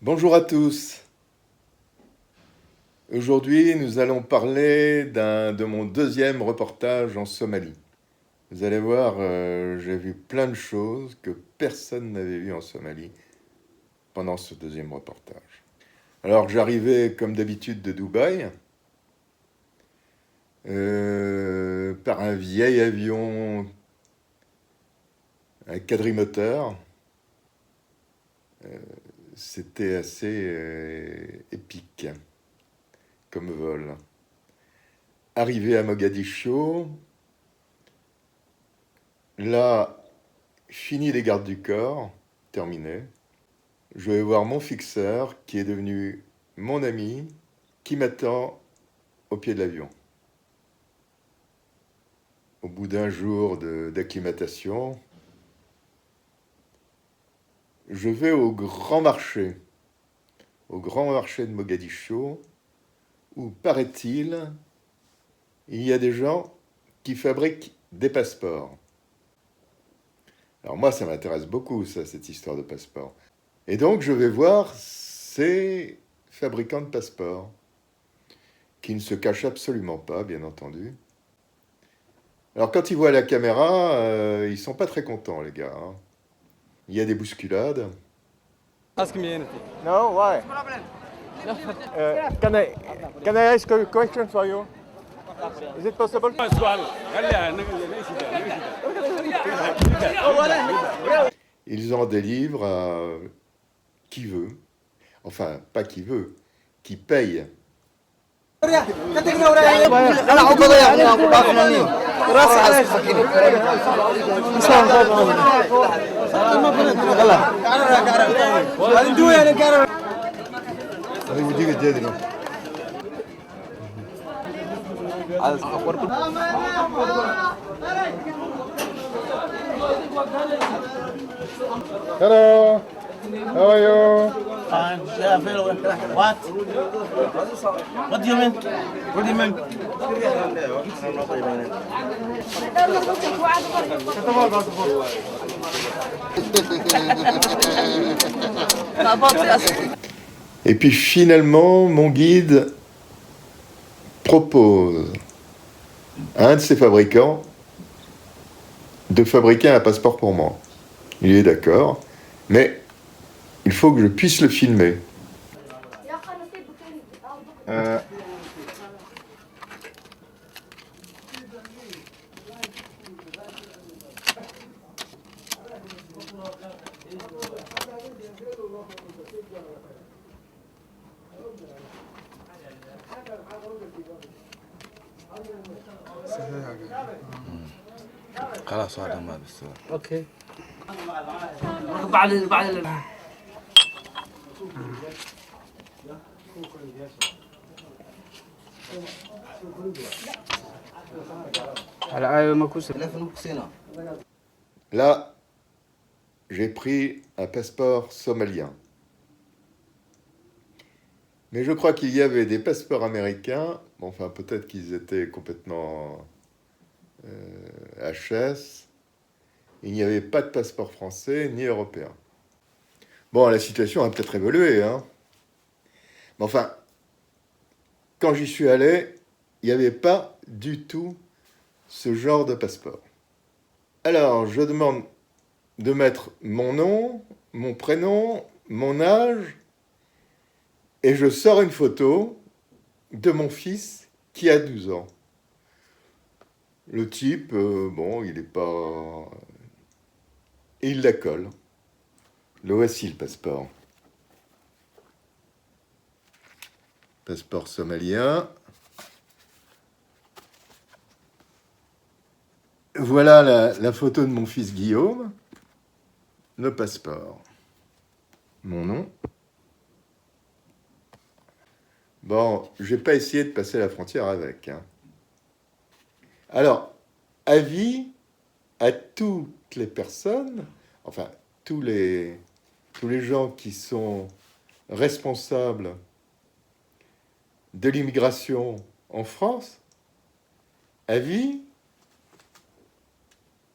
Bonjour à tous. Aujourd'hui, nous allons parler de mon deuxième reportage en Somalie. Vous allez voir, j'ai vu plein de choses que personne n'avait vues en Somalie pendant ce deuxième reportage. Alors, j'arrivais comme d'habitude de Dubaï par un vieil avion, un quadrimoteur. C'était assez épique comme vol. Arrivé à Mogadiscio, là, fini les gardes du corps, terminé. Je vais voir mon fixeur qui est devenu mon ami, qui m'attend au pied de l'avion. Au bout d'un jour d'acclimatation, je vais au grand marché de Mogadiscio, où, paraît-il, il y a des gens qui fabriquent des passeports. Alors moi, ça m'intéresse beaucoup, ça, cette histoire de passeport. Et donc, je vais voir ces fabricants de passeports, qui ne se cachent absolument pas, bien entendu. Alors, quand ils voient la caméra, ils sont pas très contents, les gars, hein. Il y a des bousculades. Ask me anything. No, why? Can I ask a question for you? Is it possible? Ils en délivrent à qui veut. Enfin, pas qui veut, qui paye. Hello, how are you? What? What do you mean? What do you mean? Et puis finalement, mon guide propose à un de ses fabricants de fabriquer un passeport pour moi. Il est d'accord, mais il faut que je puisse le filmer. خلاص هذا ما بالسؤال. Okay. بعد Là, j'ai pris un passeport somalien. Mais je crois qu'il y avait des passeports américains. Bon, enfin, peut-être qu'ils étaient complètement HS. Il n'y avait pas de passeport français ni européen. Bon, la situation a peut-être évolué, hein. Mais enfin, quand j'y suis allé, il n'y avait pas du tout ce genre de passeport. Alors, je demande de mettre mon nom, mon prénom, mon âge, et je sors une photo de mon fils qui a 12 ans. Le type, bon, il n'est pas... Et il la colle. Le voici, le passeport. Passeport somalien. Voilà la photo de mon fils Guillaume. Le passeport. Mon nom. Bon, je vais pas essayer de passer la frontière avec, hein. Alors, avis à toutes les personnes, enfin, tous les gens qui sont responsables de l'immigration en France, avis,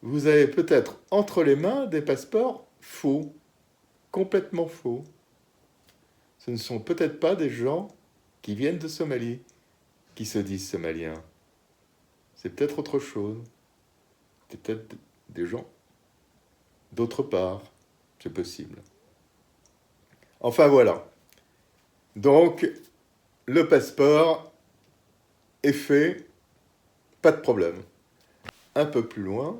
vous avez peut-être entre les mains des passeports faux, complètement faux. ce ne sont peut-être pas des gens qui viennent de Somalie qui se disent somaliens. C'est peut-être autre chose. C'est peut-être des gens d'autre part. C'est possible. Enfin voilà. Donc, le passeport est fait, pas de problème. Un peu plus loin,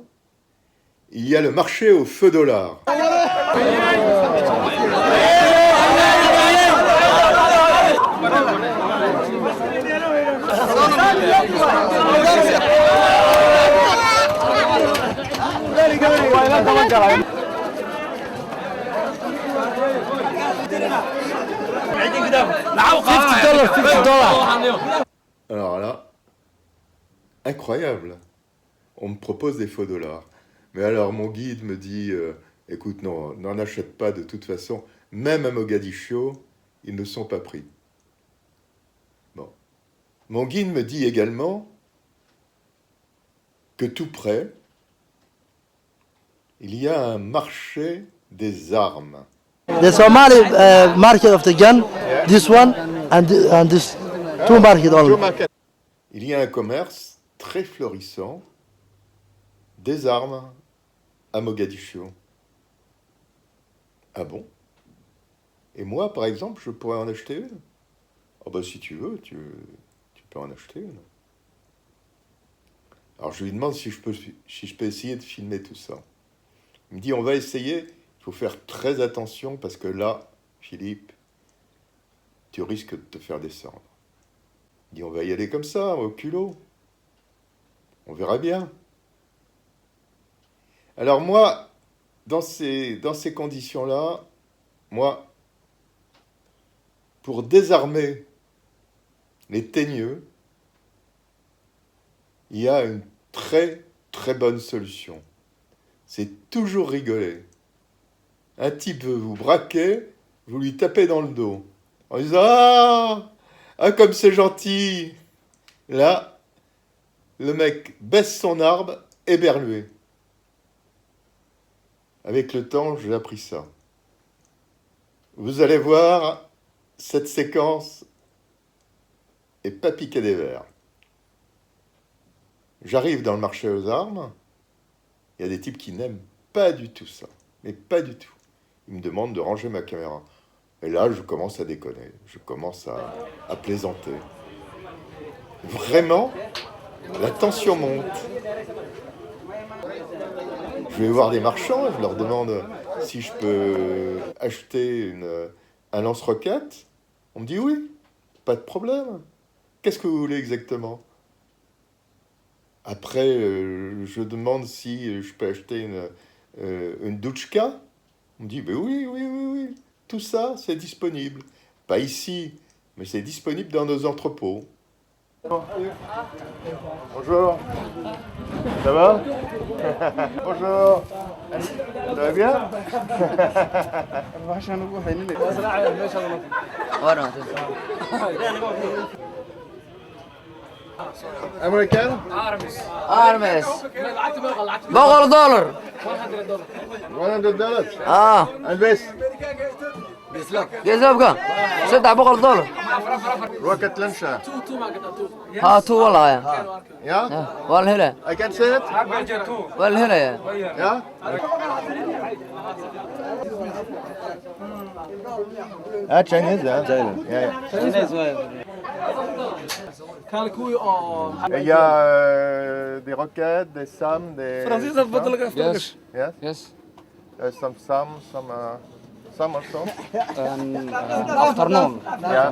il y a le marché au feu dollar. Alors là, incroyable. On me propose des faux dollars. Mais alors mon guide me dit, écoute, non, n'en achète pas de toute façon. Même à Mogadiscio, ils ne sont pas pris. Bon. Mon guide me dit également que tout près, il y a un marché des armes. The Somali market of the gun, this one and this two market only. Il y a un commerce très florissant des armes à Mogadiscio. Ah bon? Et moi, par exemple, je pourrais en acheter une? Oh bah si tu veux, tu peux en acheter une. Alors je lui demande si je peux essayer de filmer tout ça. Il me dit, on va essayer, il faut faire très attention parce que là, Philippe, tu risques de te faire descendre. Il dit, on va y aller comme ça, au culot. On verra bien. Alors moi, dans ces conditions-là, moi, pour désarmer les teigneux, il y a une très, très bonne solution. C'est toujours rigoler. Un type veut vous braquer, vous lui tapez dans le dos. En disant « Ah, comme c'est gentil !» Là, le mec baisse son arbre, éberlué. Avec le temps, j'ai appris ça. Vous allez voir, cette séquence est pas piquée des vers. J'arrive dans le marché aux armes, il y a des types qui n'aiment pas du tout ça, mais pas du tout. Ils me demandent de ranger ma caméra. Et là, je commence à déconner, je commence à plaisanter. Vraiment, la tension monte. Je vais voir des marchands, je leur demande si je peux acheter un lance-roquette. On me dit oui, pas de problème. Qu'est-ce que vous voulez exactement? Après, je demande si je peux acheter une douchka. On me dit, ben oui, tout ça, c'est disponible. Pas ici, mais c'est disponible dans nos entrepôts. Bonjour. Ça va? Bonjour. Ça va bien? American? ارمس بغل دولار $100. And this? كيف بقى 6 بغل دولار Rocket launcher. ها تو والله يا Yeah? والهلا I can see it? والهلا يا Yeah? Ah, Chinese, hein? Yeah. Et il y a des roquettes, des SAM, des... Yes. Yes? Yes. Some SAM, some also? Afternoon. Yeah.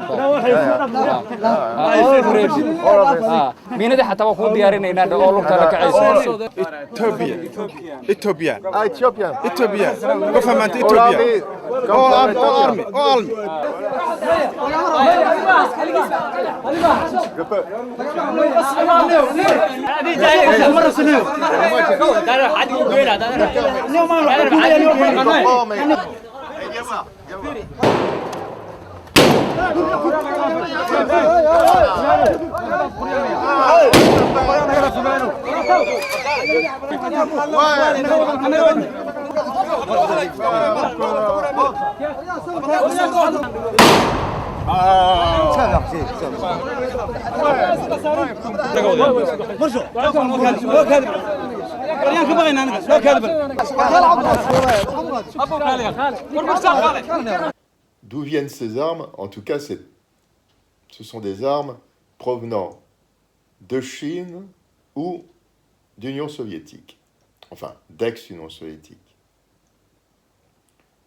miinadii xataa waa kuu diyaarinaynaa oo lugtaada kacayso. Ethiopia. Ah, Ethiopian. Ethiopia. Government Ethiopia. All army. Je peux. Ouais. D'où viennent ces armes? En tout cas, ce sont des armes provenant de Chine ou d'Union soviétique. Enfin, d'ex-Union soviétique.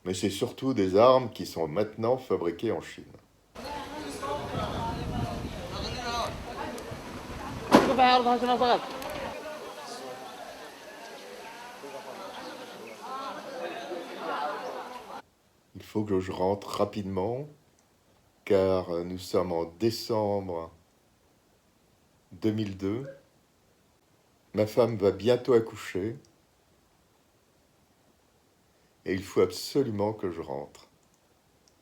Mais c'est surtout des armes qui sont maintenant fabriquées en Chine. Il faut que je rentre rapidement, car nous sommes en décembre 2002. Ma femme va bientôt accoucher. Et il faut absolument que je rentre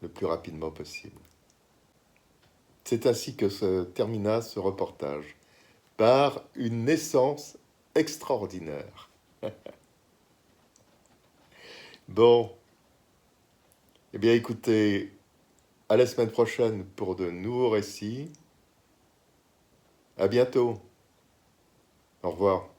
le plus rapidement possible. C'est ainsi que se termina ce reportage, par une naissance extraordinaire. Bon, eh bien écoutez, à la semaine prochaine pour de nouveaux récits. À bientôt. Au revoir.